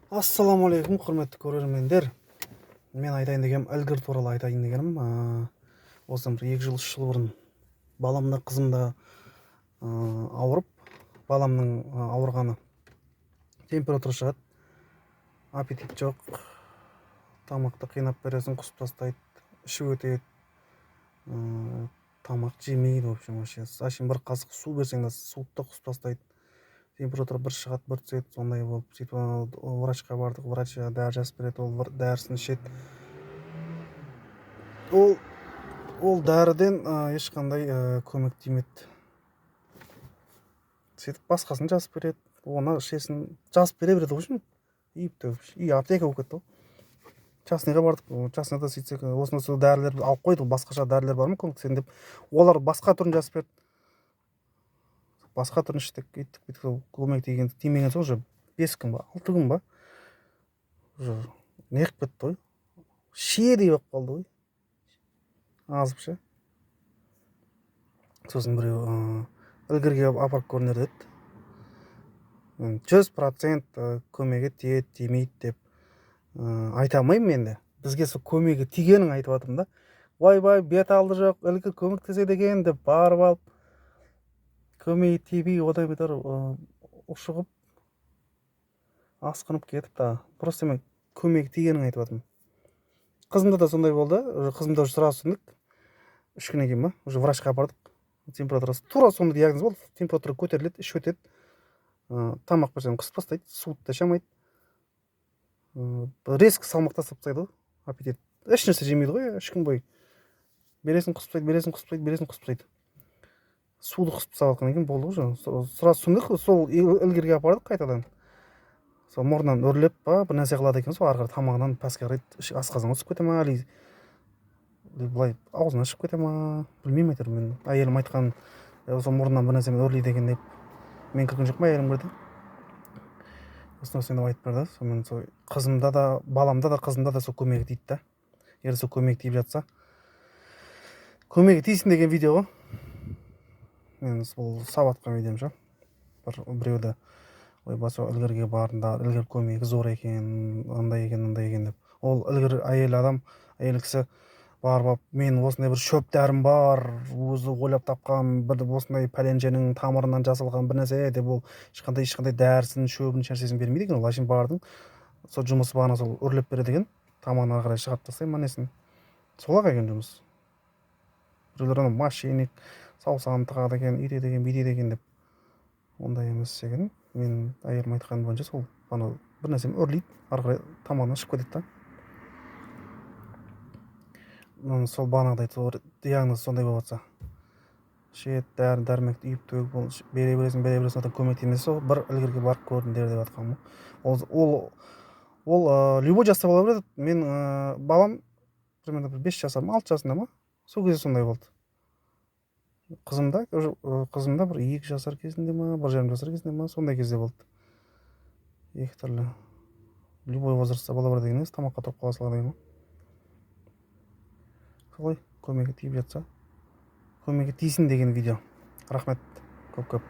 Ассалаумағалейкум, құрметті көрермендер. Мен айтайын дегенім, ілгір туралы айтайын дегенім. Осыдан бір 2 жыл 3 жыл бұрын баламда қызымда ауырып, баламның ауырғаны, температура шығады, аппетит жоқ, тамақты қинап бересің, құсып тастайды, іші өтеді, тамақ жемейді, в общем, вообще бір қасық су берсең де суды да құсып тастайды. Температура бір шығады, бір түседі, сондай болып сөйтіп врачқа бардық, врач дәрі жазып береді, ол дәрісін ішеді. Ол дәріден ешқандай көмек тимеді. Сөйтіп басқасын жазып береді, оны ішесің, жазып бере береді ғой. Үй аптека болып кетті ғой. Частныйға бардық, частныйда сөйтсек, осы дәрілер алып қойды, басқаша дәрілер бар ма көмектесетін деп, олар басқа түрін жазып берді. Басқа түрін іштік, кеттік, бүйтіп, көмек тимеген соң уже 5 күн ба, 6 күн ба, уже неғып кетті ғой, шиедей болып қалды ғой, азып ше. Сосын біреу ілгірге апарып көрінер деді, 100% көмегі тиеді, тимейді деп айта алмаймын мен де. Бізге сол көмегі тигенін айтып жатырмын да. Ойбай, бет алды жоқ, ілгір көмектеседі екен деп барып алып, көмегі тибей, одан бетер ушығып, асқынып кетіп та. Просто мен көмегі тигенін айтып жатырмын. Қызымда да сондай болды. Қызымда уже сразу түсіндік. 3 күннен кейін ба, уже врачқа бардық. Температурасы тура сондай диагноз болды. Температура көтеріледі, іш өтеді. Тамақ берсең құсып тастайды, суды да ішемейді. Резко салмақ тастап тастайды ғой, аппетит. Еш нәрсе жемейді ғой, 3 күн бойы. Бересің құсып тастайды. Суды құсып тастап кейін болды ғой. Сразу түсіндік, сол ілгерге апардық қайтадан. Сол мұрнынан үрлеп па, бір нәрсе қылады екен, сол арғы тамағынан пәске қарайды, асқазанға түсіп кете ма, былай аузынан шығып кете ма, білмеймін әйтеуір. Мен әйелім айтқан, сол мұрнынан бір нәрсемен өрлейді екен деп, мен кірген жоқпын, әйелім кірді. Осыны айтып берді. Сонымен сол қызымда да, баламда да, қызымда да сол көмегі тиді да. Егер сол көмегі тиіп жатса, көмегі тисін деген видео ғой. Мен сол сабатқан видеом ше. Біреуді ойбасы ілгерге барыңдар, ілгер көмегі зор екен, андай екен деп. Ол ілгер әйел кісі барып, мен осындай бір шөп дәрім бар, өзі ойлап тапқан бір осындай пәленшенің тамырынан жасалған бір нәрсе деп, ол ешқандай дәрісін, шөбін, нәрсесін бермейді екен. Ол әшейін бардың, сол жұмысы бағана сол үрлеп береді екен, тамағына қарай шығарып тастаймын несін. Солақ екен жұмыс. Біреулер мошенник, саусағын тығады екен, үйтеді екен, бүйтеді екен деп. Ондай емес екен. Мен әйелім айтқан бойынша сол бір нәрсені өрлейді, ары қарай тамағына шығып кетеді да. Сол бағанағыдай диагноз сондай болып жатса, ішеді, дәрі-дәрмекті үйіп төгіп, бере бересің, одан көмек тимесе, сол бір ілгерге барып көріңдер деп жатқаным ғой. Ол любой жаста бола береді. Мен балам примерно 5 жасар ма, 6 жасында ма, сол кезде сондай болды. Қызымда бір 2 жасар кезінде ма, 1,5 жасар кезінде ма, сондай кезде болды. Екі түрлі. Любой возрастта бола береді деген емес, тамаққа тұрып қала салады деген ғой. Солай, көмегі тиіп жатса, көмегі тисін деген видео. Рахмет көп.